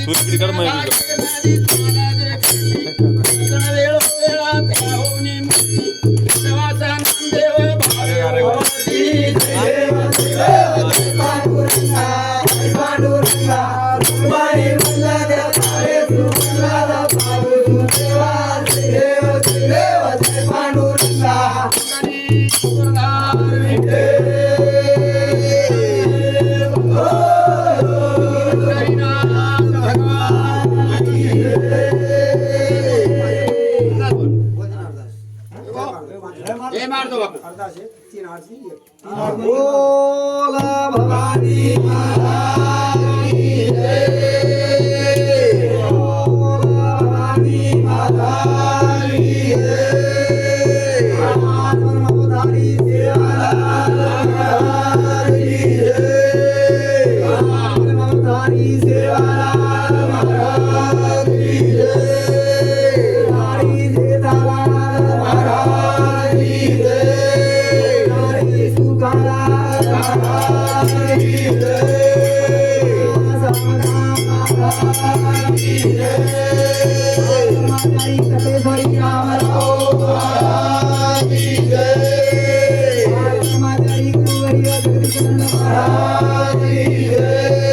तू इकडे कर मग बोला भवानी माता की जय। बोला भवानी माता की जय। ब्रह्मधारी सेवालाल की जय। ब्रह्मधारी सेवालाल महाराज की जय। हरि जेठालाल महाराज की जय। हरि सुखालाल महाराज की जय। महाराज की जय। ब्रह्मचारी तपेश्वरी रामराव महाराज की जय। ब्रह्मचारी कुंवरिया जगदीश महाराज की जय।